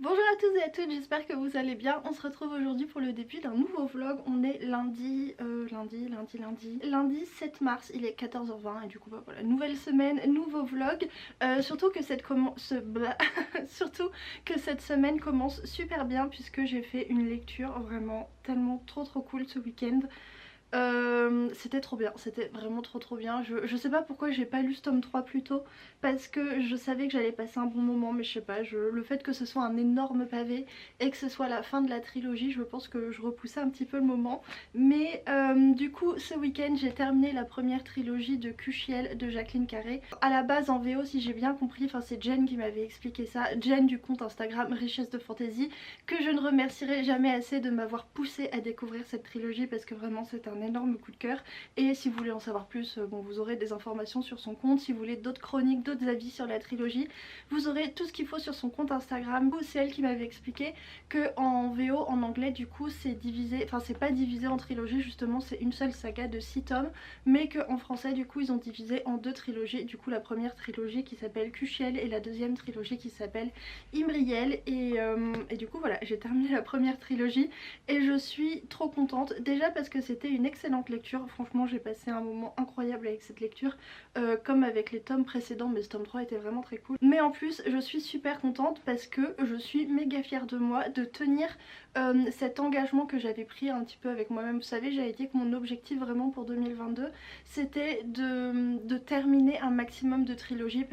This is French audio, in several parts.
Bonjour à tous et à toutes, j'espère que vous allez bien. On se retrouve aujourd'hui pour le début d'un nouveau vlog. On est lundi 7 mars, il est 14h20 et du coup bah voilà, nouvelle semaine, nouveau vlog. Surtout que surtout que cette semaine commence super bien puisque j'ai fait une lecture vraiment tellement trop cool ce week-end. C'était trop bien, c'était vraiment trop bien. Je sais pas pourquoi j'ai pas lu ce tome 3 plus tôt, parce que je savais que j'allais passer un bon moment, mais je sais pas, le fait que ce soit un énorme pavé et que ce soit la fin de la trilogie, je pense que je repoussais un petit peu le moment. Mais du coup ce week-end j'ai terminé la première trilogie de Cuchiel de Jacqueline Carré. À la base en VO, si j'ai bien compris, enfin c'est Jen qui m'avait expliqué ça, Jen du compte Instagram Richesse de Fantaisie, que je ne remercierai jamais assez de m'avoir poussé à découvrir cette trilogie parce que vraiment c'est un énorme coup de cœur. Et si vous voulez en savoir plus, bon, vous aurez des informations sur son compte. Si vous voulez d'autres chroniques, d'autres avis sur la trilogie, vous aurez tout ce qu'il faut sur son compte Instagram. C'est elle qui m'avait expliqué que en VO, en anglais du coup c'est divisé, enfin c'est pas divisé en trilogie justement, c'est une seule saga de 6 tomes, mais qu'en français du coup ils ont divisé en deux trilogies. Du coup la première trilogie qui s'appelle Cuchiel et la deuxième trilogie qui s'appelle Imriel. Et du coup voilà, j'ai terminé la première trilogie et je suis trop contente. Déjà parce que c'était une excellente lecture, franchement j'ai passé un moment incroyable avec cette lecture, comme avec les tomes précédents, mais ce tome 3 était vraiment très cool. Mais en plus je suis super contente parce que je suis méga fière de moi de tenir cet engagement que j'avais pris un petit peu avec moi-même. Vous savez, j'avais dit que mon objectif vraiment pour 2022 c'était de terminer un maximum de trilogies,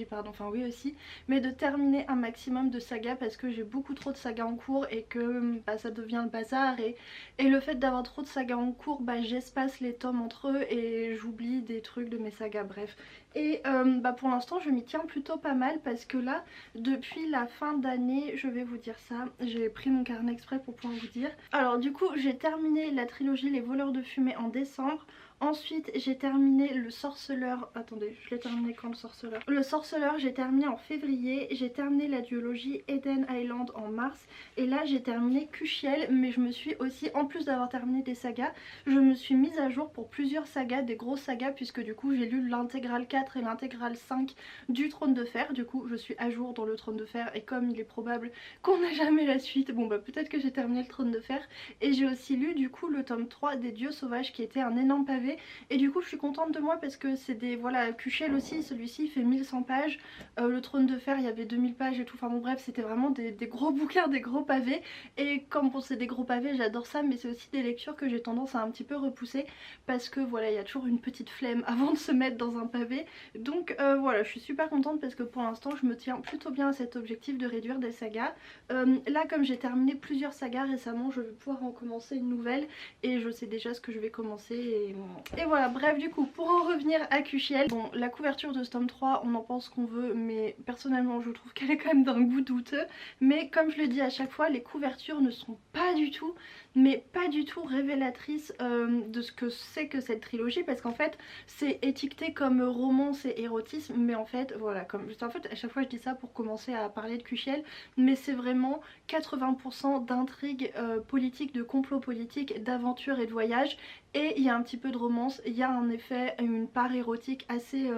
pardon, enfin oui aussi, mais de terminer un maximum de sagas parce que j'ai beaucoup trop de sagas en cours et que bah, ça devient le bazar, et le fait d'avoir trop de sagas en cours, bah, j'espace les tomes entre eux et j'oublie des trucs de mes sagas, bref. Et bah, pour l'instant je m'y tiens plutôt pas mal parce que là depuis la fin d'année, je vais vous dire ça, j'ai pris mon carnet exprès pour pouvoir vous dire. Alors du coup j'ai terminé la trilogie Les Voleurs de Fumée en décembre. Ensuite j'ai terminé Le Sorceleur, attendez je l'ai terminé quand Le Sorceleur? Le Sorceleur j'ai terminé en février, j'ai terminé la duologie Eden Island en mars et là j'ai terminé Cuchiel, mais je me suis aussi, en plus d'avoir terminé des sagas, je me suis mise à jour pour plusieurs sagas, des grosses sagas, puisque du coup j'ai lu l'intégrale 4 et l'intégrale 5 du Trône de Fer. Du coup je suis à jour dans le Trône de Fer et comme il est probable qu'on n'a jamais la suite, bon bah peut-être que j'ai terminé le Trône de Fer. Et j'ai aussi lu du coup le tome 3 des Dieux Sauvages qui était un énorme pavé et du coup je suis contente de moi parce que c'est des, voilà, Cuchiel aussi, celui-ci il fait 1100 pages, le Trône de Fer il y avait 2000 pages et tout, enfin bon bref c'était vraiment des gros bouquins, des gros pavés. Et comme bon c'est des gros pavés j'adore ça, mais c'est aussi des lectures que j'ai tendance à un petit peu repousser parce que voilà il y a toujours une petite flemme avant de se mettre dans un pavé. Donc voilà, je suis super contente parce que pour l'instant je me tiens plutôt bien à cet objectif de réduire des sagas. Là comme j'ai terminé plusieurs sagas récemment, je vais pouvoir en commencer une nouvelle et je sais déjà ce que je vais commencer et voilà. Bref, du coup pour en revenir à Cuchiel, bon la couverture de ce tome 3 on en pense qu'on veut, mais personnellement je trouve qu'elle est quand même d'un goût douteux. Mais comme je le dis à chaque fois, les couvertures ne sont pas du tout, mais pas du tout révélatrices de ce que c'est que cette trilogie, parce qu'en fait c'est étiqueté comme romance et érotisme, mais en fait voilà, comme en fait à chaque fois je dis ça pour commencer à parler de Cuchiel, mais c'est vraiment 80% d'intrigues politiques, de complots politiques, d'aventures et de voyages, et il y a un petit peu de romance, il y a en effet une part érotique assez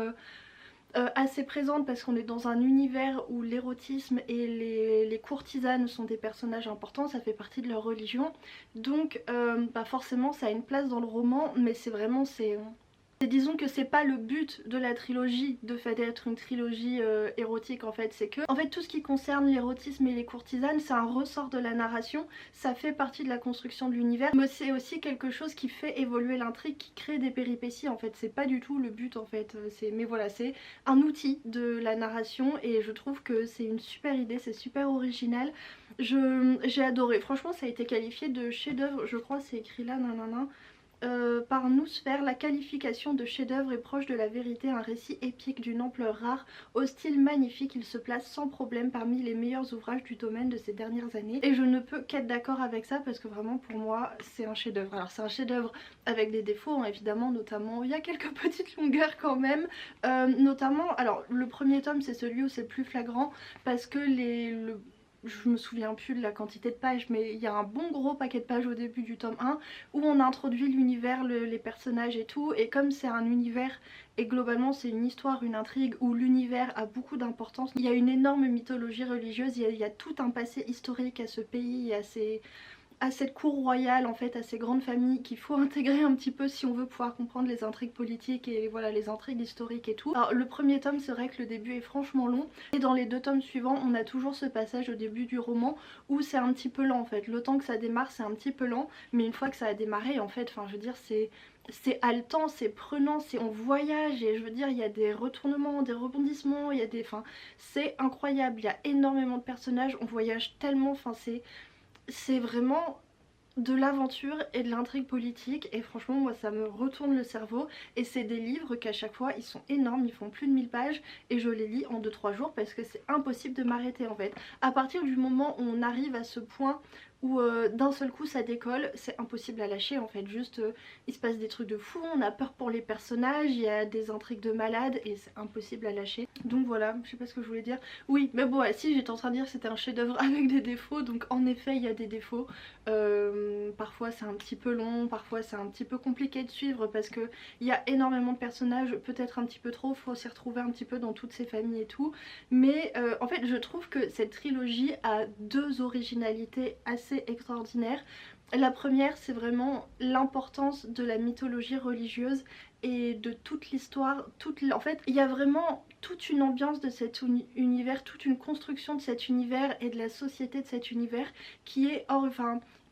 présente parce qu'on est dans un univers où l'érotisme et les courtisanes sont des personnages importants, ça fait partie de leur religion, donc bah forcément ça a une place dans le roman, mais c'est vraiment disons que c'est pas le but de la trilogie de fait d'être une trilogie érotique en fait, c'est que en fait tout ce qui concerne l'érotisme et les courtisanes c'est un ressort de la narration, ça fait partie de la construction de l'univers, mais c'est aussi quelque chose qui fait évoluer l'intrigue, qui crée des péripéties en fait, c'est pas du tout le but en fait, mais voilà, c'est un outil de la narration et je trouve que c'est une super idée, c'est super original. J'ai adoré, franchement ça a été qualifié de chef-d'œuvre, je crois c'est écrit là, nanana. Par Noosphère, la qualification de chef-d'œuvre est proche de la vérité, un récit épique d'une ampleur rare, au style magnifique, il se place sans problème parmi les meilleurs ouvrages du domaine de ces dernières années. Et je ne peux qu'être d'accord avec ça parce que vraiment pour moi c'est un chef-d'œuvre. Alors c'est un chef-d'œuvre avec des défauts hein, évidemment, notamment il y a quelques petites longueurs quand même, notamment alors le premier tome c'est celui où c'est le plus flagrant parce que je me souviens plus de la quantité de pages, mais il y a un bon gros paquet de pages au début du tome 1 où on introduit l'univers, les personnages et tout, et comme c'est un univers et globalement c'est une histoire, une intrigue où l'univers a beaucoup d'importance, il y a une énorme mythologie religieuse, il y a tout un passé historique à ce pays, à cette cour royale en fait, à ces grandes familles qu'il faut intégrer un petit peu si on veut pouvoir comprendre les intrigues politiques et voilà les intrigues historiques et tout. Alors le premier tome, c'est vrai que le début est franchement long et dans les 2 tomes suivants on a toujours ce passage au début du roman où c'est un petit peu lent en fait. Le temps que ça démarre c'est un petit peu lent, mais une fois que ça a démarré en fait, enfin je veux dire c'est haletant, c'est prenant, c'est on voyage et je veux dire il y a des retournements, des rebondissements, il y a des... Enfin c'est incroyable, il y a énormément de personnages, on voyage tellement, enfin c'est vraiment de l'aventure et de l'intrigue politique et franchement moi ça me retourne le cerveau et c'est des livres qu'à chaque fois ils sont énormes, ils font plus de 1000 pages et je les lis en 2-3 jours parce que c'est impossible de m'arrêter en fait. À partir du moment où on arrive à ce point où d'un seul coup ça décolle, c'est impossible à lâcher en fait, juste il se passe des trucs de fou, on a peur pour les personnages, il y a des intrigues de malades et c'est impossible à lâcher. Donc voilà, je sais pas ce que je voulais dire. Oui mais bon si j'étais en train de dire que c'était un chef d'œuvre avec des défauts, donc en effet il y a des défauts. Parfois c'est un petit peu long, parfois c'est un petit peu compliqué de suivre parce que il y a énormément de personnages, peut-être un petit peu trop, faut s'y retrouver un petit peu dans toutes ces familles et tout. Mais en fait je trouve que cette trilogie a 2 originalités assez extraordinaires. La première c'est vraiment l'importance de la mythologie religieuse et de toute l'histoire, en fait il y a vraiment toute une ambiance de cet univers, toute une construction de cet univers et de la société de cet univers qui est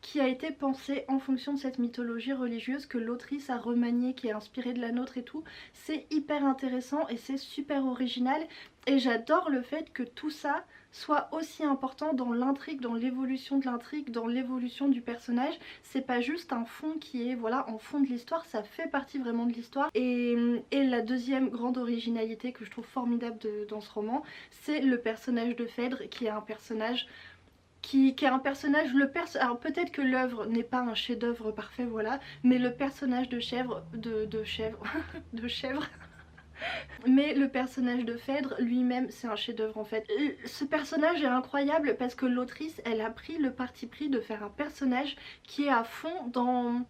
qui a été pensée en fonction de cette mythologie religieuse que l'autrice a remaniée, qui est inspirée de la nôtre et tout. C'est hyper intéressant et c'est super original et j'adore le fait que tout ça soit aussi important dans l'intrigue, dans l'évolution de l'intrigue, dans l'évolution du personnage. C'est pas juste un fond qui est voilà en fond de l'histoire, ça fait partie vraiment de l'histoire. Et la deuxième grande originalité que je trouve formidable dans ce roman, c'est le personnage de Phèdre qui est un personnage qui est un personnage, alors peut-être que l'œuvre n'est pas un chef d'œuvre parfait voilà, mais le personnage de chèvre, de chèvre, de chèvre mais le personnage de Phèdre lui-même c'est un chef d'œuvre en fait. Ce personnage est incroyable parce que l'autrice elle a pris le parti pris de faire un personnage qui est à fond dans...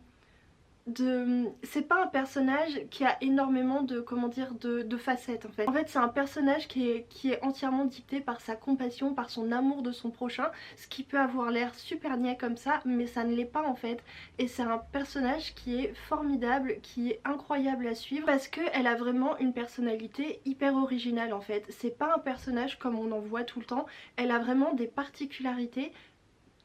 C'est pas un personnage qui a énormément de, comment dire, de facettes en fait. En fait c'est un personnage qui est entièrement dicté par sa compassion, par son amour de son prochain, ce qui peut avoir l'air super niais comme ça mais ça ne l'est pas en fait. Et c'est un personnage qui est formidable, qui est incroyable à suivre parce qu'elle a vraiment une personnalité hyper originale en fait. C'est pas un personnage comme on en voit tout le temps, elle a vraiment des particularités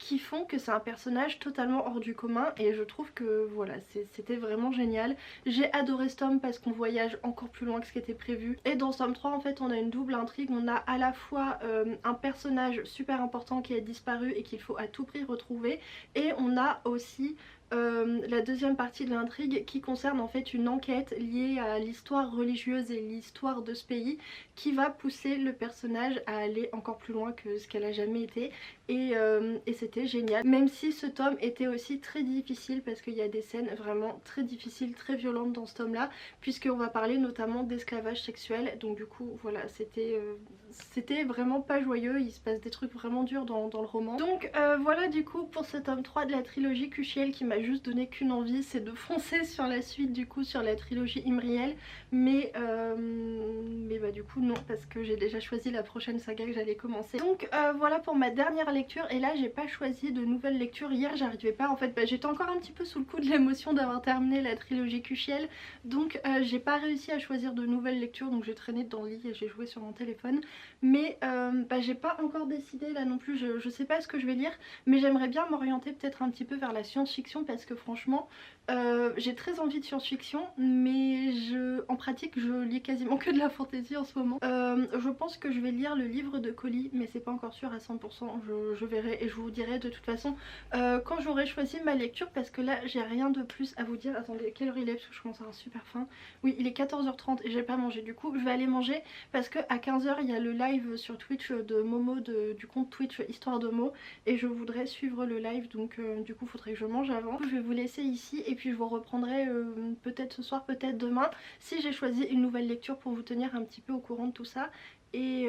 qui font que c'est un personnage totalement hors du commun et je trouve que voilà c'était vraiment génial. J'ai adoré ce tome parce qu'on voyage encore plus loin que ce qui était prévu et dans ce tome 3 en fait on a une double intrigue, on a à la fois un personnage super important qui a disparu et qu'il faut à tout prix retrouver et on a aussi la deuxième partie de l'intrigue qui concerne en fait une enquête liée à l'histoire religieuse et l'histoire de ce pays qui va pousser le personnage à aller encore plus loin que ce qu'elle a jamais été et c'était génial. Même si ce tome était aussi très difficile parce qu'il y a des scènes vraiment très difficiles, très violentes dans ce tome là puisqu'on va parler notamment d'esclavage sexuel donc du coup voilà c'était vraiment pas joyeux, il se passe des trucs vraiment durs dans le roman. Donc voilà du coup pour ce tome 3 de la trilogie Kushiel qui m'a juste donné qu'une envie, c'est de foncer sur la suite du coup sur la trilogie Imriel mais bah du coup non parce que j'ai déjà choisi la prochaine saga que j'allais commencer. Donc voilà pour ma dernière lecture et là j'ai pas choisi de nouvelle lecture. Hier j'arrivais pas en fait, j'étais encore un petit peu sous le coup de l'émotion d'avoir terminé la trilogie Kushiel donc j'ai pas réussi à choisir de nouvelles lectures donc j'ai traîné dans le lit et j'ai joué sur mon téléphone mais j'ai pas encore décidé là non plus, je sais pas ce que je vais lire mais j'aimerais bien m'orienter peut-être un petit peu vers la science-fiction parce que franchement j'ai très envie de science-fiction mais en pratique je lis quasiment que de la fantasy en ce moment. Je pense que je vais lire le livre de Colis mais c'est pas encore sûr à 100%, je verrai et je vous dirai de toute façon quand j'aurai choisi ma lecture parce que là j'ai rien de plus à vous dire. Attendez, quelle heure il est parce que je commence à avoir super faim. Oui il est 14h30 et j'ai pas mangé du coup je vais aller manger parce que à 15h il y a le live sur Twitch de Momo du compte Twitch Histoire de Mo et je voudrais suivre le live donc du coup faudrait que je mange avant. Je vais vous laisser ici et puis je vous reprendrai peut-être ce soir, peut-être demain si j'ai choisi une nouvelle lecture pour vous tenir un petit peu au courant de tout ça et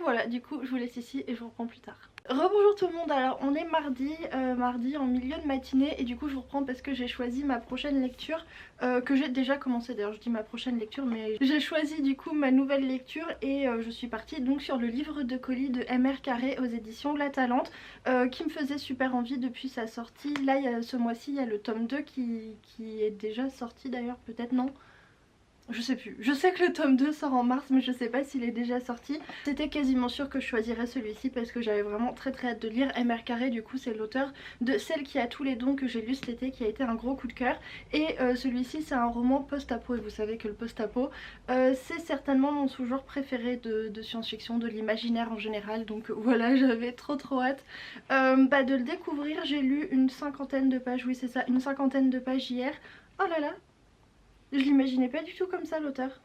voilà du coup je vous laisse ici et je vous reprends plus tard. Rebonjour tout le monde, alors on est mardi en milieu de matinée et du coup je vous reprends parce que j'ai choisi ma prochaine lecture que j'ai déjà commencé. D'ailleurs je dis ma prochaine lecture mais j'ai choisi du coup ma nouvelle lecture et je suis partie donc sur le livre de colis de MR Carré aux éditions La Talente qui me faisait super envie depuis sa sortie. Là ce mois-ci il y a le tome 2 qui est déjà sorti d'ailleurs, peut-être non? Je sais plus. Je sais que le tome 2 sort en mars mais je sais pas s'il est déjà sorti. C'était quasiment sûr que je choisirais celui-ci parce que j'avais vraiment très hâte de lire. MR Carré du coup c'est l'auteur de Celle qui a tous les dons que j'ai lu cet été qui a été un gros coup de cœur. Et celui-ci c'est un roman post-apo et vous savez que le post-apo c'est certainement mon sous-genre préféré de science-fiction, de l'imaginaire en général. Donc voilà, j'avais trop hâte de le découvrir. J'ai lu une cinquantaine de pages, oui c'est ça, une cinquantaine de pages hier. Oh là là, je l'imaginais pas du tout comme ça l'auteur.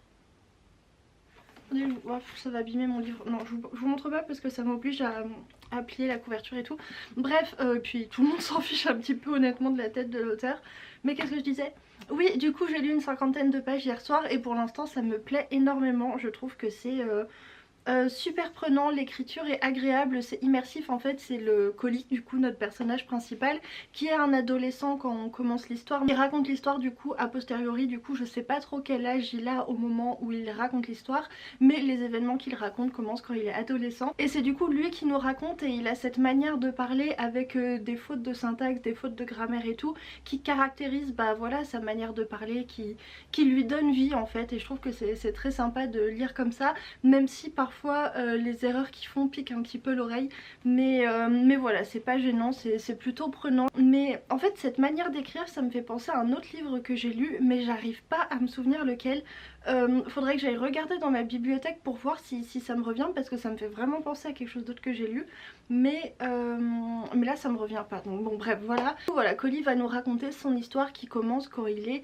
Ça va abîmer mon livre. Non, je vous montre pas parce que ça m'oblige à plier la couverture et tout. Bref, puis tout le monde s'en fiche un petit peu honnêtement de la tête de l'auteur. Mais qu'est-ce que je disais? Oui, du coup j'ai lu une cinquantaine de pages hier soir et pour l'instant ça me plaît énormément. Je trouve que c'est super prenant, l'écriture est agréable, c'est immersif. En fait c'est le colis du coup, notre personnage principal, qui est un adolescent quand on commence l'histoire. Il raconte l'histoire du coup a posteriori, du coup je sais pas trop quel âge il a au moment où il raconte l'histoire, mais les événements qu'il raconte commencent quand il est adolescent. Et c'est du coup lui qui nous raconte et il a cette manière de parler avec des fautes de syntaxe, des fautes de grammaire et tout, qui caractérise voilà, sa manière de parler, qui lui donne vie en fait. Et je trouve que c'est très sympa de lire comme ça, même si parfois les erreurs qu'ils font piquent un petit peu l'oreille, mais voilà, c'est pas gênant, c'est plutôt prenant. Mais en fait cette manière d'écrire ça me fait penser à un autre livre que j'ai lu mais j'arrive pas à me souvenir lequel. Faudrait que j'aille regarder dans ma bibliothèque pour voir si ça me revient parce que ça me fait vraiment penser à quelque chose d'autre que j'ai lu, mais là ça me revient pas. Donc bon bref voilà, Colis va nous raconter son histoire qui commence quand il est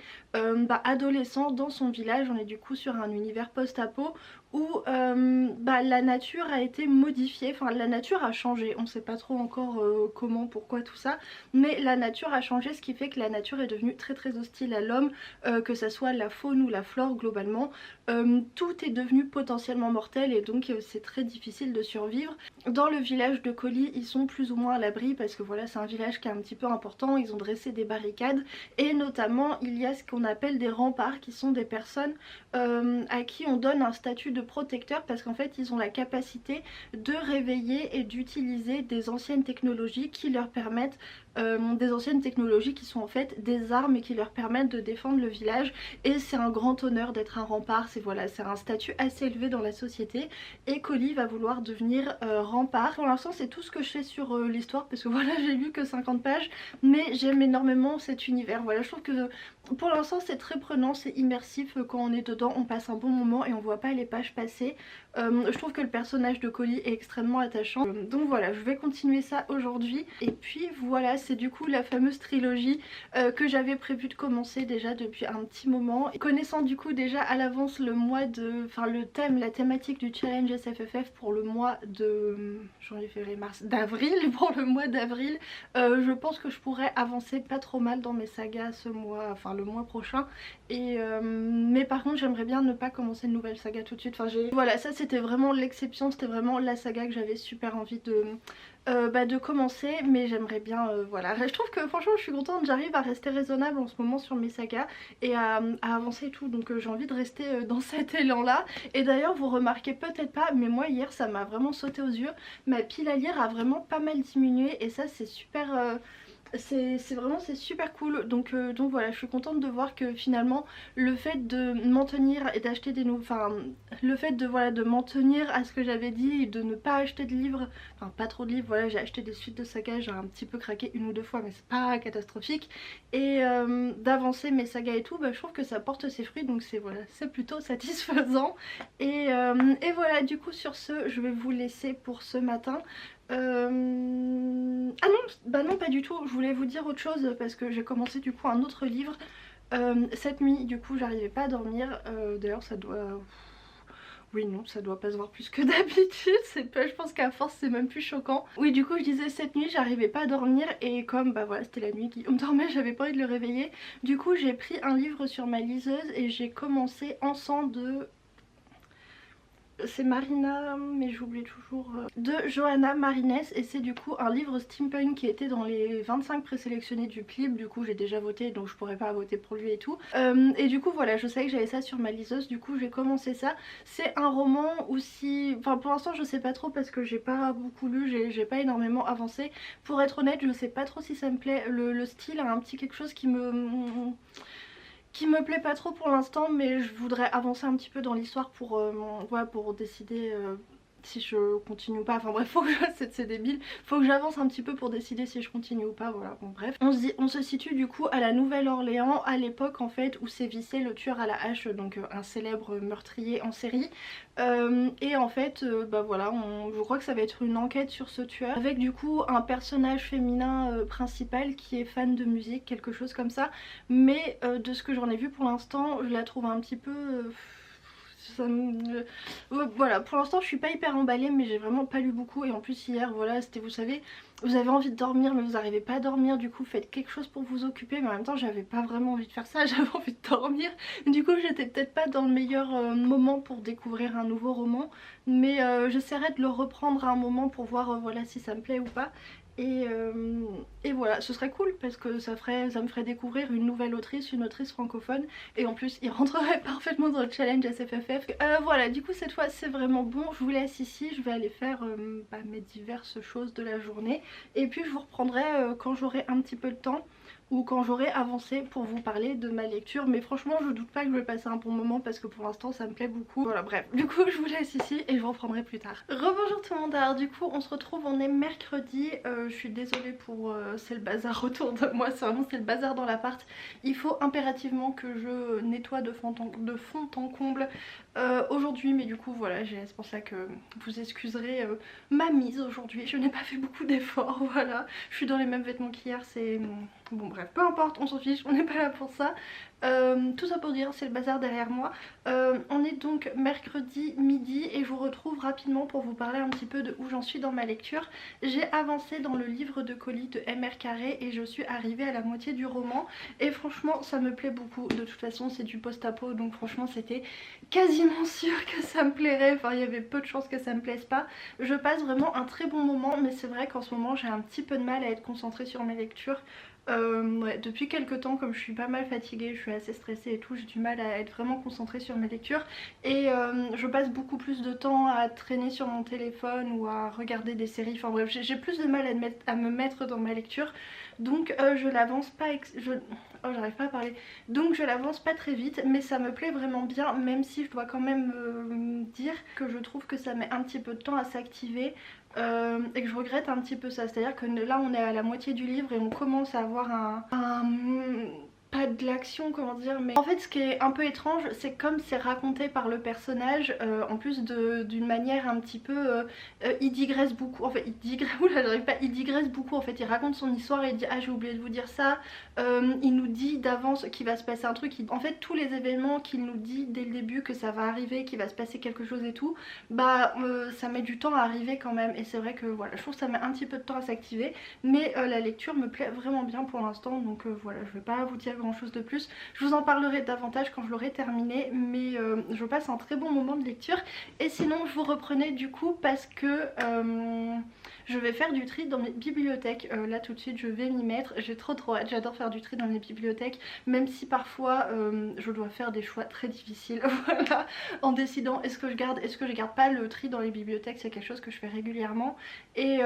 adolescent dans son village. On est du coup sur un univers post-apo où la nature a été modifiée, enfin la nature a changé, on sait pas trop encore comment, pourquoi tout ça, mais la nature a changé, ce qui fait que la nature est devenue très hostile à l'homme, que ça soit la faune ou la flore globalement. Tout est devenu potentiellement mortel et donc c'est très difficile de survivre. Dans le village de Colis ils sont plus ou moins à l'abri parce que voilà, c'est un village qui est un petit peu important, ils ont dressé des barricades et notamment il y a ce qu'on appelle des remparts qui sont des personnes à qui on donne un statut de protecteur parce qu'en fait ils ont la capacité de réveiller et d'utiliser des anciennes technologies qui leur permettent des anciennes technologies qui sont en fait des armes et qui leur permettent de défendre le village. Et c'est un grand honneur d'être un rempart, c'est voilà, c'est un statut assez élevé dans la société et Colis va vouloir devenir rempart. Pour l'instant c'est tout ce que je fais sur l'histoire parce que voilà, j'ai lu que 50 pages mais j'aime énormément cet univers. Voilà, je trouve que pour l'instant c'est très prenant, c'est immersif, quand on est dedans on passe un bon moment et on voit pas les pages passer. Je trouve que le personnage de Colis est extrêmement attachant, donc voilà, je vais continuer ça aujourd'hui. Et puis voilà, c'est du coup la fameuse trilogie que j'avais prévu de commencer déjà depuis un petit moment. Et connaissant du coup déjà à l'avance le mois de... enfin le thème, la thématique du challenge SFFF pour le mois de janvier, février, mars, d'avril, pour le mois d'avril, je pense que je pourrais avancer pas trop mal dans mes sagas ce mois, enfin le mois prochain. Et mais par contre j'aimerais bien ne pas commencer une nouvelle saga tout de suite. Enfin voilà, ça c'était vraiment l'exception, c'était vraiment la saga que j'avais super envie de commencer, mais j'aimerais bien voilà, je trouve que franchement je suis contente, j'arrive à rester raisonnable en ce moment sur mes sagas et à avancer et tout, donc j'ai envie de rester dans cet élan là. Et d'ailleurs vous remarquez peut-être pas mais moi hier ça m'a vraiment sauté aux yeux, ma pile à lire a vraiment pas mal diminué et ça c'est super... c'est super cool, donc voilà, je suis contente de voir que finalement le fait de m'en tenir et d'acheter des nouveaux, enfin le fait de voilà de m'en tenir à ce que j'avais dit et de ne pas acheter de livres, enfin pas trop de livres, voilà, j'ai acheté des suites de sagas, j'ai un petit peu craqué une ou deux fois mais c'est pas catastrophique, et d'avancer mes sagas et tout, je trouve que ça porte ses fruits, donc c'est voilà, c'est plutôt satisfaisant. Et voilà, du coup sur ce je vais vous laisser pour ce matin. Ah non, bah non pas du tout, je voulais vous dire autre chose parce que j'ai commencé du coup un autre livre cette nuit, du coup j'arrivais pas à dormir, d'ailleurs ça doit... Oui non, ça doit pas se voir plus que d'habitude, je pense qu'à force c'est même plus choquant. Oui du coup je disais cette nuit j'arrivais pas à dormir et comme bah voilà c'était la nuit Guillaume dormait, j'avais pas envie de le réveiller. Du coup j'ai pris un livre sur ma liseuse et j'ai commencé Encens de... c'est Marina, mais j'oublie toujours, de Johanna Marines, et c'est du coup un livre steampunk qui était dans les 25 présélectionnés du clip. Du coup j'ai déjà voté donc je pourrais pas voter pour lui et tout, et du coup voilà, je savais que j'avais ça sur ma liseuse, du coup j'ai commencé ça. C'est un roman aussi, enfin pour l'instant je sais pas trop parce que j'ai pas beaucoup lu, j'ai pas énormément avancé. Pour être honnête, je sais pas trop si ça me plaît, le style a un petit quelque chose qui me plaît pas trop pour l'instant, mais je voudrais avancer un petit peu dans l'histoire pour, ouais, pour décider si je continue ou pas. Enfin bref, faut que c'est débile, faut que j'avance un petit peu pour décider si je continue ou pas, voilà. Bon bref, on se situe du coup à la Nouvelle-Orléans, à l'époque en fait où sévissait le tueur à la hache, donc un célèbre meurtrier en série. Et en fait bah voilà, je crois que ça va être une enquête sur ce tueur avec du coup un personnage féminin principal qui est fan de musique, quelque chose comme ça. Mais de ce que j'en ai vu pour l'instant, je la trouve un petit peu... voilà, pour l'instant je suis pas hyper emballée, mais j'ai vraiment pas lu beaucoup. Et en plus hier, voilà, c'était, vous savez, vous avez envie de dormir mais vous n'arrivez pas à dormir, du coup faites quelque chose pour vous occuper. Mais en même temps j'avais pas vraiment envie de faire ça, j'avais envie de dormir. Du coup j'étais peut-être pas dans le meilleur moment pour découvrir un nouveau roman, mais j'essaierai de le reprendre à un moment pour voir voilà si ça me plaît ou pas. Et voilà, ce serait cool parce que ça me ferait découvrir une nouvelle autrice, une autrice francophone, et en plus il rentrerait parfaitement dans le challenge SFFF. Voilà, du coup cette fois c'est vraiment bon, je vous laisse ici, je vais aller faire bah, mes diverses choses de la journée, et puis je vous reprendrai quand j'aurai un petit peu de temps ou quand j'aurai avancé pour vous parler de ma lecture. Mais franchement je doute pas que je vais passer un bon moment parce que pour l'instant ça me plaît beaucoup. Voilà bref, du coup je vous laisse ici et je vous reprendrai plus tard. Rebonjour tout le monde, alors du coup on se retrouve, on est mercredi. Je suis désolée pour c'est le bazar autour de moi, c'est le bazar dans l'appart. Il faut impérativement que je nettoie de fond en comble aujourd'hui, mais du coup voilà, c'est pour ça que vous excuserez ma mise aujourd'hui. Je n'ai pas fait beaucoup d'efforts, voilà, je suis dans les mêmes vêtements qu'hier, c'est... Bon bref, peu importe, on s'en fiche, on n'est pas là pour ça. Tout ça pour dire, c'est le bazar derrière moi. On est donc mercredi midi et je vous retrouve rapidement pour vous parler un petit peu de où j'en suis dans ma lecture. J'ai avancé dans le livre de colis de MR Carré et je suis arrivée à la moitié du roman. Et franchement ça me plaît beaucoup, de toute façon c'est du post-apo, donc franchement c'était quasiment sûr que ça me plairait. Enfin il y avait peu de chances que ça me plaise pas. Je passe vraiment un très bon moment, mais c'est vrai qu'en ce moment j'ai un petit peu de mal à être concentrée sur mes lectures. Ouais, depuis quelques temps, comme je suis pas mal fatiguée, je suis assez stressée et tout, j'ai du mal à être vraiment concentrée sur mes lectures. Et je passe beaucoup plus de temps à traîner sur mon téléphone ou à regarder des séries. Enfin bref, j'ai plus de mal à me mettre dans ma lecture. Donc je l'avance pas... Oh, j'arrive pas à parler. Donc je l'avance pas très vite, mais ça me plaît vraiment bien, même si je dois quand même dire que je trouve que ça met un petit peu de temps à s'activer. Et que je regrette un petit peu ça, c'est à dire que là on est à la moitié du livre et on commence à avoir pas de l'action, comment dire, mais en fait ce qui est un peu étrange c'est comme c'est raconté par le personnage, en plus d'une manière un petit peu il digresse beaucoup, en fait il digresse, oula j'arrive pas, il digresse beaucoup en fait, il raconte son histoire et il dit ah j'ai oublié de vous dire ça, il nous dit d'avance qu'il va se passer un truc, en fait tous les événements qu'il nous dit dès le début que ça va arriver, qu'il va se passer quelque chose et tout, bah ça met du temps à arriver quand même. Et c'est vrai que voilà, je trouve que ça met un petit peu de temps à s'activer, mais la lecture me plaît vraiment bien pour l'instant, donc voilà, je vais pas vous dire grand chose de plus, je vous en parlerai davantage quand je l'aurai terminé, mais je passe un très bon moment de lecture. Et sinon je vous reprenais du coup parce que je vais faire du tri dans mes bibliothèques, là tout de suite je vais m'y mettre, j'ai trop hâte, j'adore faire du tri dans mes bibliothèques, même si parfois je dois faire des choix très difficiles, voilà, en décidant est-ce que je garde, est-ce que je garde pas. Le tri dans les bibliothèques c'est quelque chose que je fais régulièrement et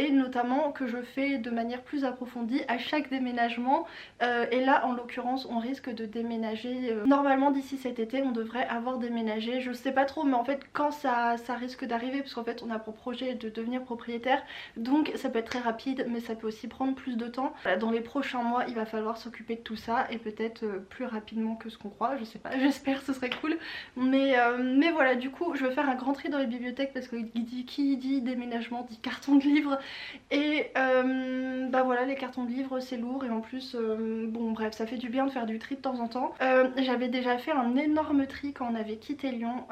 notamment que je fais de manière plus approfondie à chaque déménagement, et là en l'occurrence on risque de déménager, normalement d'ici cet été on devrait avoir déménagé, je sais pas trop, mais en fait quand ça risque d'arriver, parce qu'en fait on a pour projet de devenir propriétaire, donc ça peut être très rapide mais ça peut aussi prendre plus de temps. Voilà, dans les prochains mois il va falloir s'occuper de tout ça et peut-être plus rapidement que ce qu'on croit, je sais pas, j'espère, ce serait cool, mais voilà, du coup je vais faire un grand tri dans les bibliothèques parce que qui dit déménagement dit carton de livres, et bah voilà, les cartons de livres c'est lourd et en plus bon bref ça fait du bien de faire du tri de temps en temps. J'avais déjà fait un énorme tri quand on avait quitté Lyon,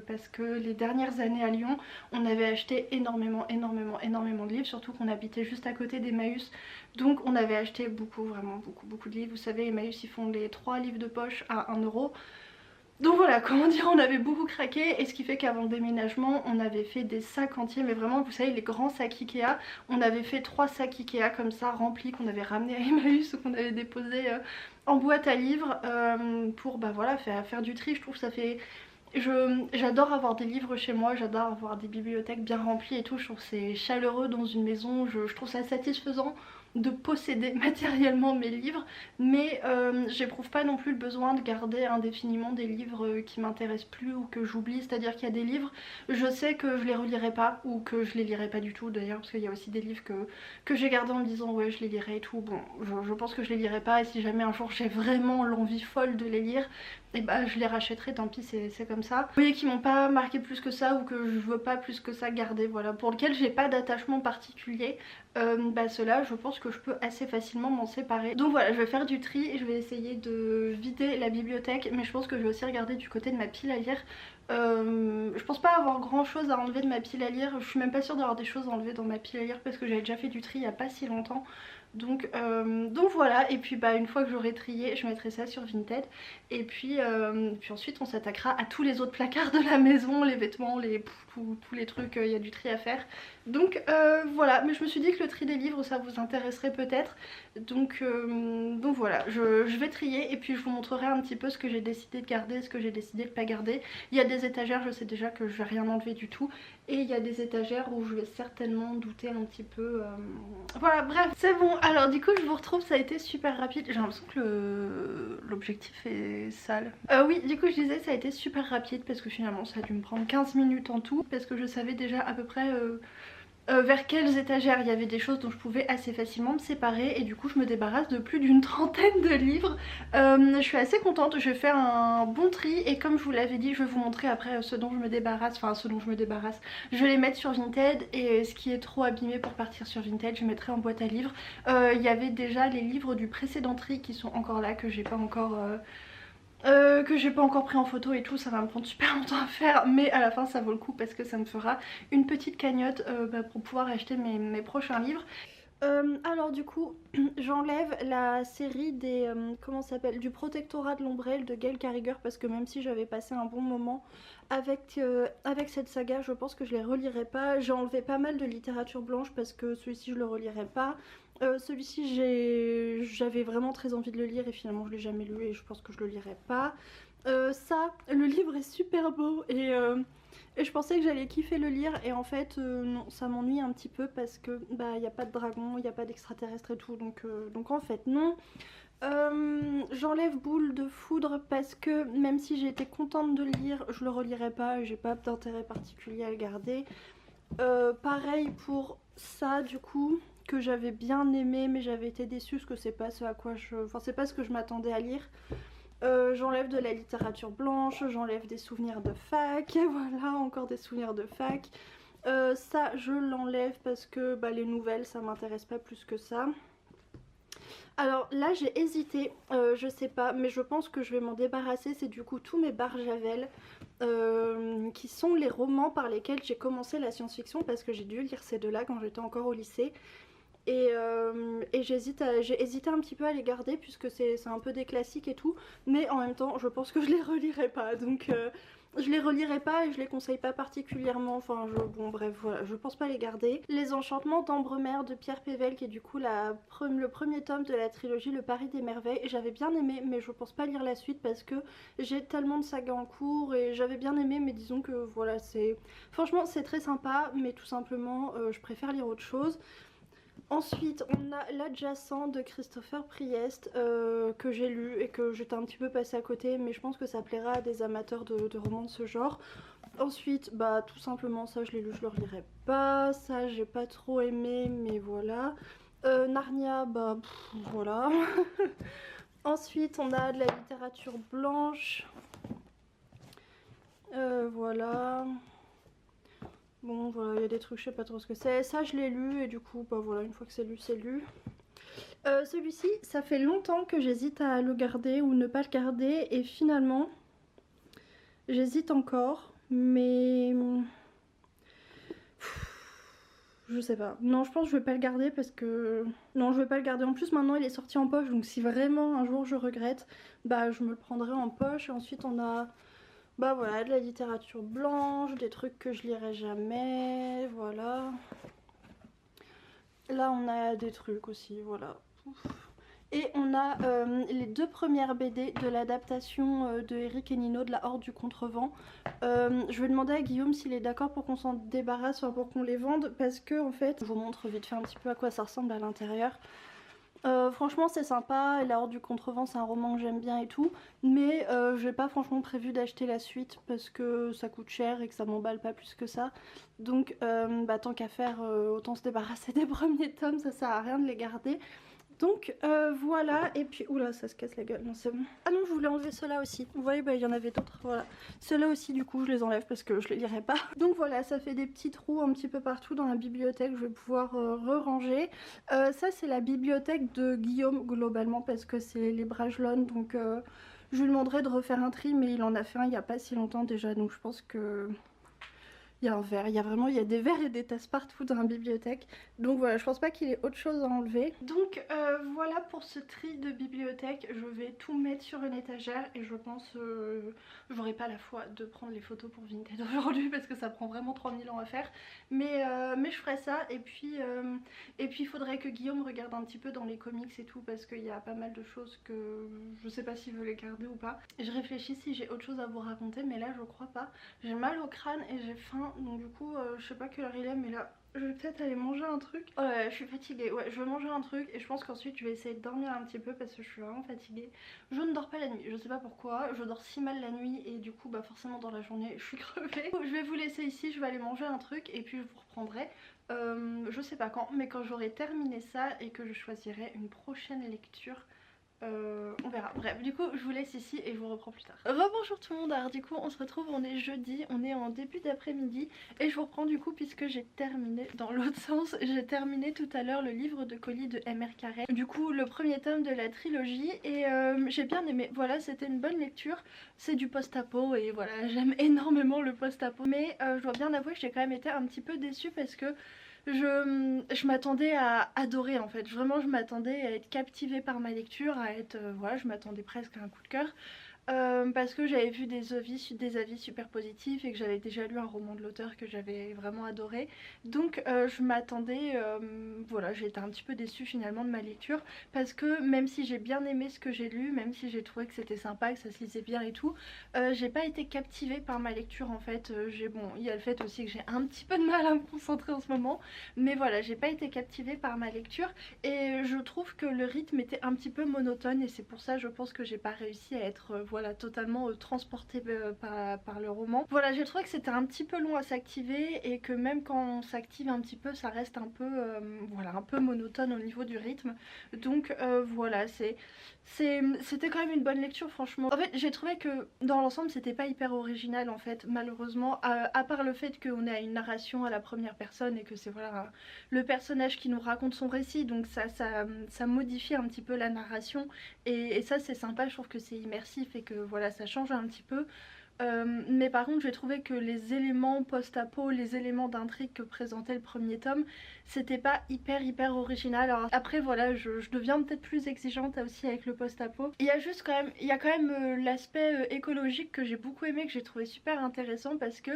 parce que les dernières années à Lyon on avait acheté énormément de livres, surtout qu'on habitait juste à côté d'Emmaüs, donc on avait acheté beaucoup, vraiment beaucoup de livres. Vous savez, Emmaüs ils font les 3 livres de poche à 1 euro. Donc voilà, comment dire, on avait beaucoup craqué et ce qui fait qu'avant le déménagement on avait fait des sacs entiers, mais vraiment vous savez les grands sacs Ikea, on avait fait 3 sacs Ikea comme ça remplis qu'on avait ramené à Emmaüs ou qu'on avait déposé en boîte à livres pour bah voilà faire du tri. Je trouve que ça fait... J'adore avoir des livres chez moi, j'adore avoir des bibliothèques bien remplies et tout, je trouve que c'est chaleureux dans une maison, je trouve ça satisfaisant de posséder matériellement mes livres, mais j'éprouve pas non plus le besoin de garder indéfiniment des livres qui m'intéressent plus ou que j'oublie. C'est à dire qu'il y a des livres, je sais que je les relirai pas ou que je les lirai pas du tout d'ailleurs, parce qu'il y a aussi des livres que j'ai gardés en me disant ouais je les lirai et tout. Bon, je pense que je les lirai pas, et si jamais un jour j'ai vraiment l'envie folle de les lire, et bah je les rachèterai, tant pis, c'est comme ça. Vous voyez, qui m'ont pas marqué plus que ça ou que je veux pas plus que ça garder, voilà, pour lequel j'ai pas d'attachement particulier, bah ceux-là je pense que je peux assez facilement m'en séparer. Donc voilà, je vais faire du tri et je vais essayer de vider la bibliothèque, mais je pense que je vais aussi regarder du côté de ma pile à lire. Je pense pas avoir grand chose à enlever de ma pile à lire, je suis même pas sûre d'avoir des choses à enlever dans ma pile à lire parce que j'avais déjà fait du tri il y a pas si longtemps. Donc voilà, et puis bah une fois que j'aurai trié je mettrai ça sur Vinted et puis ensuite on s'attaquera à tous les autres placards de la maison, les vêtements, tous les trucs, il y a du tri à faire. Donc voilà, mais je me suis dit que le tri des livres ça vous intéresserait peut-être, donc voilà, je vais trier et puis je vous montrerai un petit peu ce que j'ai décidé de garder, ce que j'ai décidé de pas garder. Il y a des étagères, je sais déjà que je vais rien enlever du tout, et il y a des étagères où je vais certainement douter un petit peu, voilà, bref, c'est bon. Alors du coup je vous retrouve, ça a été super rapide, j'ai l'impression que l'objectif est sale. Oui, du coup je disais ça a été super rapide parce que finalement ça a dû me prendre 15 minutes en tout, parce que je savais déjà à peu près vers quelles étagères il y avait des choses dont je pouvais assez facilement me séparer, et du coup je me débarrasse de plus d'une trentaine de livres. Je suis assez contente, je vais faire un bon tri et comme je vous l'avais dit je vais vous montrer après ce dont je me débarrasse, enfin ce dont je me débarrasse, je vais les mettre sur Vinted, et ce qui est trop abîmé pour partir sur Vinted je mettrai en boîte à livres. Il y avait déjà les livres du précédent tri qui sont encore là, que j'ai pas encore pris en photo et tout, ça va me prendre super longtemps à faire, mais à la fin ça vaut le coup parce que ça me fera une petite cagnotte pour pouvoir acheter mes prochains livres. Alors du coup j'enlève la série des comment ça s'appelle, du protectorat de l'ombrelle de Gail Carriger, parce que même si j'avais passé un bon moment avec cette saga, je pense que je les relirai pas. J'ai enlevé pas mal de littérature blanche parce que celui-ci je le relirai pas. Celui-ci j'avais vraiment très envie de le lire et finalement je l'ai jamais lu et je pense que je le lirai pas. Ça, le livre est super beau et je pensais que j'allais kiffer le lire, et en fait non, ça m'ennuie un petit peu parce que bah il n'y a pas de dragon, il n'y a pas d'extraterrestre et tout, donc en fait non. J'enlève Boule de foudre parce que même si j'ai été contente de le lire, je le relirai pas et j'ai pas d'intérêt particulier à le garder. Pareil pour ça du coup, que j'avais bien aimé mais j'avais été déçue parce que c'est pas ce à quoi enfin c'est pas ce que je m'attendais à lire. J'enlève de la littérature blanche, j'enlève des souvenirs de fac, voilà, encore des souvenirs de fac. Ça je l'enlève parce que bah, les nouvelles ça m'intéresse pas plus que ça. Alors là j'ai hésité, je sais pas, mais je pense que je vais m'en débarrasser. C'est du coup tous mes Barjavel, qui sont les romans par lesquels j'ai commencé la science-fiction, parce que j'ai dû lire ces deux-là quand j'étais encore au lycée. Et j'ai hésité un petit peu à les garder puisque c'est un peu des classiques et tout, mais en même temps je pense que je les relirai pas, donc je les relirai pas et je les conseille pas particulièrement, enfin bon bref voilà, je pense pas les garder. Les Enchantements d'Ambremer de Pierre Pével, qui est du coup le premier tome de la trilogie Le Paris des Merveilles, j'avais bien aimé mais je pense pas lire la suite parce que j'ai tellement de sagas en cours, et j'avais bien aimé mais disons que voilà, franchement c'est très sympa mais tout simplement je préfère lire autre chose. Ensuite on a L'Adjacent de Christopher Priest, que j'ai lu et que j'étais un petit peu passée à côté, mais je pense que ça plaira à des amateurs de romans de ce genre. Ensuite bah tout simplement ça je l'ai lu, je le relirai pas, ça j'ai pas trop aimé mais voilà. Narnia bah voilà. Ensuite on a de la littérature blanche, voilà. Bon voilà, il y a des trucs, je sais pas trop ce que c'est. Ça je l'ai lu et du coup bah voilà, une fois que c'est lu, c'est lu. Celui-ci, ça fait longtemps que j'hésite à le garder ou ne pas le garder, et finalement j'hésite encore, mais je sais pas. Non, je pense que je vais pas le garder parce que... Non, je vais pas le garder. En plus maintenant il est sorti en poche, donc si vraiment un jour je regrette, bah je me le prendrai en poche. Et ensuite on a Bah voilà, de la littérature blanche, des trucs que je lirai jamais, voilà. Là on a des trucs aussi, voilà. Ouf. Et on a les 2 premières BD de l'adaptation de Eric et Nino de La Horde du Contrevent. Je vais demander à Guillaume s'il est d'accord pour qu'on s'en débarrasse, enfin pour qu'on les vende, parce que en fait, je vous montre vite fait un petit peu à quoi ça ressemble à l'intérieur. Franchement c'est sympa, La Horde du Contrevent c'est un roman que j'aime bien et tout, mais j'ai pas franchement prévu d'acheter la suite parce que ça coûte cher et que ça m'emballe pas plus que ça. Donc bah, tant qu'à faire, autant se débarrasser des premiers tomes, ça sert à rien de les garder. Donc voilà, et puis oula ça se casse la gueule, non c'est bon. Ah non je voulais enlever ceux-là aussi, vous voyez bah il y en avait d'autres, voilà. Ceux-là aussi du coup je les enlève parce que je les lirai pas. Donc voilà, ça fait des petits trous un petit peu partout dans la bibliothèque, je vais pouvoir re-ranger. Ça c'est la bibliothèque de Guillaume globalement parce que c'est les Bragelonnes, donc je lui demanderai de refaire un tri mais il en a fait un il y a pas si longtemps déjà, donc je pense que... Il y a un verre, il y a des verres et des tasses partout dans la bibliothèque. Donc voilà, je pense pas qu'il ait autre chose à enlever. Donc voilà pour ce tri de bibliothèque. Je vais tout mettre sur une étagère et je pense j'aurai pas la foi de prendre les photos pour Vinted aujourd'hui parce que ça prend vraiment 3000 ans à faire. Mais je ferai ça et puis il faudrait que Guillaume regarde un petit peu dans les comics et tout parce qu'il y a pas mal de choses que je sais pas s'il veut les garder ou pas. Je réfléchis si j'ai autre chose à vous raconter mais là je crois pas. J'ai mal au crâne et j'ai faim. Donc du coup je sais pas quelle heure il est mais là je vais peut-être aller manger un truc. Oh là là, je suis fatiguée, ouais je vais manger un truc et je pense qu'ensuite je vais essayer de dormir un petit peu parce que je suis vraiment fatiguée. Je ne dors pas la nuit, je sais pas pourquoi, je dors si mal la nuit et du coup bah forcément dans la journée je suis crevée. Je vais vous laisser ici, je vais aller manger un truc et puis je vous reprendrai je sais pas quand, mais quand j'aurai terminé ça et que je choisirai une prochaine lecture. On verra. Bref, du coup je vous laisse ici et je vous reprends plus tard. Rebonjour tout le monde, alors du coup on se retrouve, on est jeudi, on est en début d'après-midi et je vous reprends du coup puisque j'ai terminé dans l'autre sens. J'ai terminé tout à l'heure le livre de colis de M.R. Carré, du coup le premier tome de la trilogie et j'ai bien aimé. Voilà, c'était une bonne lecture, c'est du post-apo et voilà j'aime énormément le post-apo, mais je dois bien avouer que j'ai quand même été un petit peu déçue parce que je m'attendais à adorer en fait, vraiment je m'attendais à être captivée par ma lecture, à être, voilà je m'attendais presque à un coup de cœur. Parce que j'avais vu des avis super positifs et que j'avais déjà lu un roman de l'auteur que j'avais vraiment adoré. Donc je m'attendais, voilà j'ai été un petit peu déçue finalement de ma lecture. Parce que même si j'ai bien aimé ce que j'ai lu, même si j'ai trouvé que c'était sympa, que ça se lisait bien et tout, j'ai pas été captivée par ma lecture en fait. Bon, il y a le fait aussi que j'ai un petit peu de mal à me concentrer en ce moment. Mais voilà, j'ai pas été captivée par ma lecture. Et je trouve que le rythme était un petit peu monotone et c'est pour ça je pense que j'ai pas réussi à être voilà totalement transportée par le roman. Voilà, j'ai trouvé que c'était un petit peu long à s'activer et que même quand on s'active un petit peu ça reste un peu voilà un peu monotone au niveau du rythme. Donc voilà, c'était quand même une bonne lecture franchement. En fait j'ai trouvé que dans l'ensemble c'était pas hyper original en fait malheureusement, à part le fait qu'on ait une narration à la première personne et que c'est voilà le personnage qui nous raconte son récit, donc ça modifie un petit peu la narration et ça c'est sympa, je trouve que c'est immersif et que voilà ça change un petit peu. Mais par contre j'ai trouvé que les éléments post-apo, les éléments d'intrigue que présentait le premier tome, c'était pas hyper original. Alors après voilà je deviens peut-être plus exigeante aussi avec le post-apo. Il y a juste quand même, il y a quand même l'aspect écologique que j'ai beaucoup aimé, que j'ai trouvé super intéressant parce que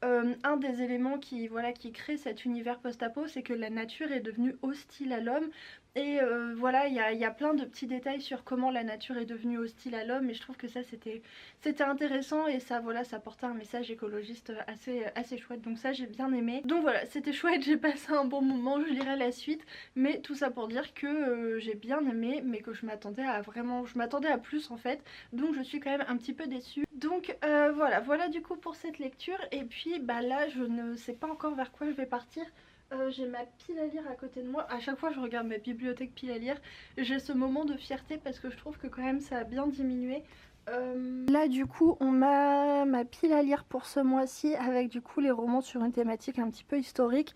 un des éléments qui crée cet univers post-apo, c'est que la nature est devenue hostile à l'homme. Et voilà, il y a plein de petits détails sur comment la nature est devenue hostile à l'homme et je trouve que ça c'était intéressant et ça voilà, ça portait un message écologiste assez chouette, donc ça j'ai bien aimé. Donc voilà, c'était chouette, j'ai passé un bon moment, je lirai la suite, mais tout ça pour dire que j'ai bien aimé mais que je m'attendais à plus en fait, donc je suis quand même un petit peu déçue. Donc voilà du coup pour cette lecture et puis bah là je ne sais pas encore vers quoi je vais partir. J'ai ma pile à lire à côté de moi. À chaque fois je regarde ma bibliothèque pile à lire, j'ai ce moment de fierté parce que je trouve que quand même ça a bien diminué. Là du coup on m'a ma pile à lire pour ce mois-ci avec du coup les romans sur une thématique un petit peu historique.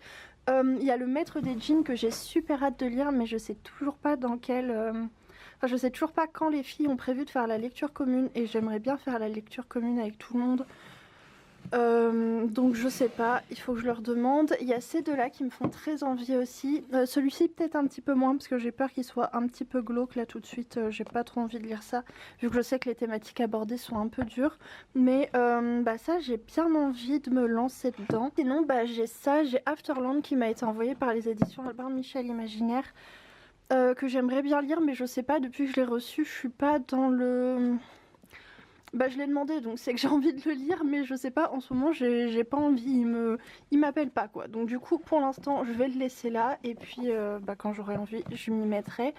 Il y a le Maître des djinns que j'ai super hâte de lire mais je sais toujours pas dans quel... Enfin, je sais toujours pas quand les filles ont prévu de faire la lecture commune et j'aimerais bien faire la lecture commune avec tout le monde. Donc je sais pas, il faut que je leur demande. Il y a ces deux là qui me font très envie aussi. Celui-ci peut-être un petit peu moins parce que j'ai peur qu'il soit un petit peu glauque là tout de suite. J'ai pas trop envie de lire ça vu que je sais que les thématiques abordées sont un peu dures. Mais bah ça j'ai bien envie de me lancer dedans. Sinon bah j'ai ça, j'ai Afterland qui m'a été envoyé par les éditions Albin Michel Imaginaire. Que j'aimerais bien lire mais je sais pas, depuis que je l'ai reçu je suis pas dans le... Bah je l'ai demandé donc c'est que j'ai envie de le lire mais je sais pas en ce moment j'ai pas envie, il m'appelle pas quoi. Donc du coup pour l'instant je vais le laisser là et puis bah, quand j'aurai envie je m'y mettrai.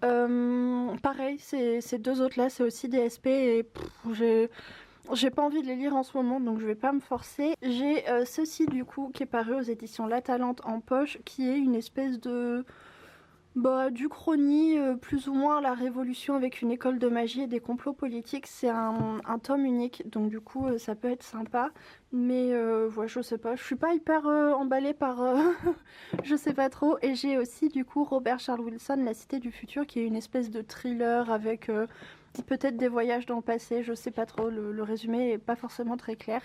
Pareil ces deux autres là c'est aussi des SP et j'ai pas envie de les lire en ce moment donc je vais pas me forcer. J'ai ceci du coup qui est paru aux éditions La Talente en poche qui est une espèce de... Bah, du chrony, plus ou moins la révolution avec une école de magie et des complots politiques, c'est un tome unique, donc du coup ça peut être sympa, mais ouais, je sais pas, je suis pas hyper emballée par... je sais pas trop, et j'ai aussi du coup Robert Charles Wilson, La Cité du Futur, qui est une espèce de thriller avec peut-être des voyages dans le passé, je sais pas trop, le résumé est pas forcément très clair.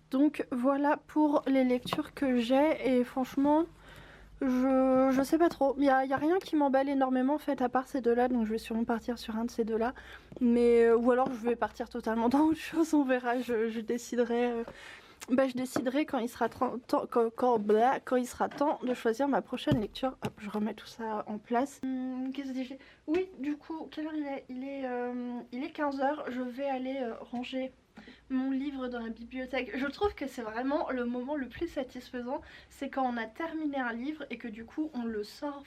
Donc voilà pour les lectures que j'ai, et franchement... Je sais pas trop, y a rien qui m'emballe énormément en fait à part ces deux là, donc je vais sûrement partir sur un de ces deux là, mais ou alors je vais partir totalement dans autre chose, on verra, je déciderai, bah, je déciderai quand il sera temps, quand il sera temps de choisir ma prochaine lecture. Hop, je remets tout ça en place. Qu'est-ce que j'ai? Oui, du coup, quelle heure il est? Il est 15h, je vais aller ranger mon livre dans la bibliothèque. Je trouve que c'est vraiment le moment le plus satisfaisant, c'est quand on a terminé un livre et que du coup on le sort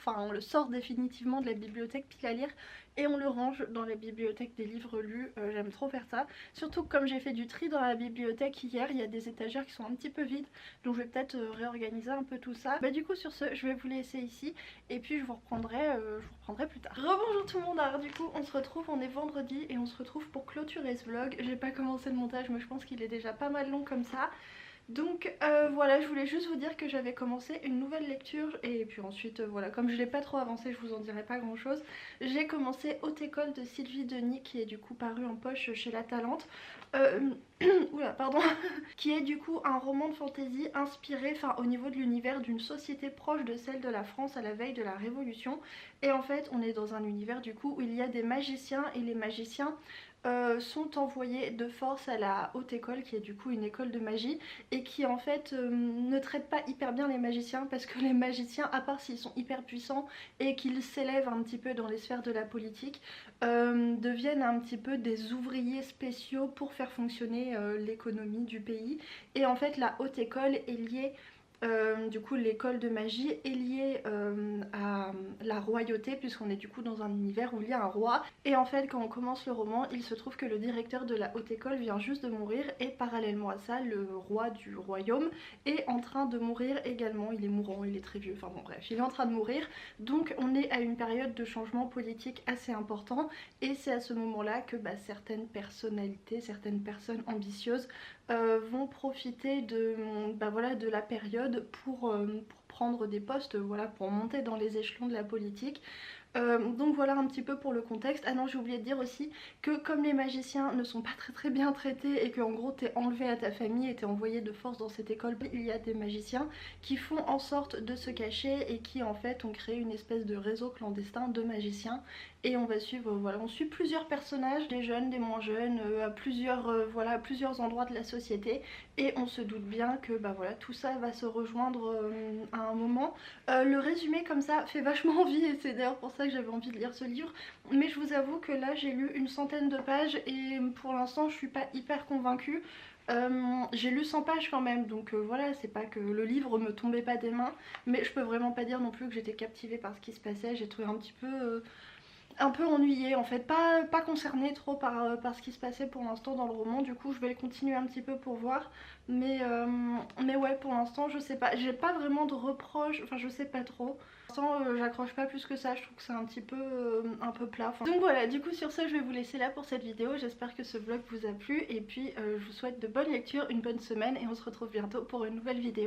définitivement de la bibliothèque pile à lire et on le range dans la bibliothèque des livres lus. J'aime trop faire ça, surtout que comme j'ai fait du tri dans la bibliothèque hier, il y a des étagères qui sont un petit peu vides, donc je vais peut-être réorganiser un peu tout ça. Bah du coup sur ce, je vais vous laisser ici et puis je vous reprendrai plus tard. Rebonjour tout le monde, alors du coup on se retrouve, on est vendredi et on se retrouve pour clôturer ce vlog. J'ai pas commencé le montage mais je pense qu'il est déjà pas mal long comme ça. Donc voilà, je voulais juste vous dire que j'avais commencé une nouvelle lecture et puis ensuite voilà, comme je l'ai pas trop avancé, je vous en dirai pas grand chose. J'ai commencé Haute École de Sylvie Denis qui est du coup paru en poche chez La Talente. Oula, pardon. Qui est du coup un roman de fantasy inspiré, au niveau de l'univers d'une société proche de celle de la France à la veille de la Révolution. Et en fait, on est dans un univers du coup où il y a des magiciens et les magiciens sont envoyés de force à la Haute École qui est du coup une école de magie et qui en fait ne traite pas hyper bien les magiciens parce que les magiciens, à part s'ils sont hyper puissants et qu'ils s'élèvent un petit peu dans les sphères de la politique, deviennent un petit peu des ouvriers spéciaux pour faire fonctionner l'économie du pays. Et en fait la Haute École est liée... du coup l'école de magie est liée à la royauté puisqu'on est du coup dans un univers où il y a un roi et en fait quand on commence le roman il se trouve que le directeur de la haute école vient juste de mourir et parallèlement à ça le roi du royaume est en train de mourir également, il est mourant, il est très vieux, enfin bon bref, il est en train de mourir, donc on est à une période de changement politique assez important et c'est à ce moment là que certaines personnalités, certaines personnes ambitieuses vont profiter de la période pour prendre des postes, voilà, pour monter dans les échelons de la politique. Donc voilà un petit peu pour le contexte. Ah non, j'ai oublié de dire aussi que comme les magiciens ne sont pas très bien traités et que en gros t'es enlevé à ta famille et t'es envoyé de force dans cette école, il y a des magiciens qui font en sorte de se cacher et qui en fait ont créé une espèce de réseau clandestin de magiciens. Et on va suivre, voilà, on suit plusieurs personnages, des jeunes, des moins jeunes, à plusieurs endroits de la société. Et on se doute bien que voilà, tout ça va se rejoindre à un moment. Le résumé comme ça fait vachement envie et c'est d'ailleurs pour ça que j'avais envie de lire ce livre. Mais je vous avoue que là j'ai lu une centaine de pages et pour l'instant je suis pas hyper convaincue. J'ai lu 100 pages quand même, donc voilà, c'est pas que le livre me tombait pas des mains, mais je peux vraiment pas dire non plus que j'étais captivée par ce qui se passait. J'ai trouvé un peu ennuyée en fait, pas concernée trop par ce qui se passait pour l'instant dans le roman. Du coup je vais le continuer un petit peu pour voir, mais ouais, pour l'instant je sais pas, j'ai pas vraiment de reproches, enfin je sais pas trop. Pour l'instant j'accroche pas plus que ça, je trouve que c'est un peu plat. Donc voilà, du coup sur ce je vais vous laisser là pour cette vidéo. J'espère que ce vlog vous a plu et puis je vous souhaite de bonnes lectures, une bonne semaine et on se retrouve bientôt pour une nouvelle vidéo.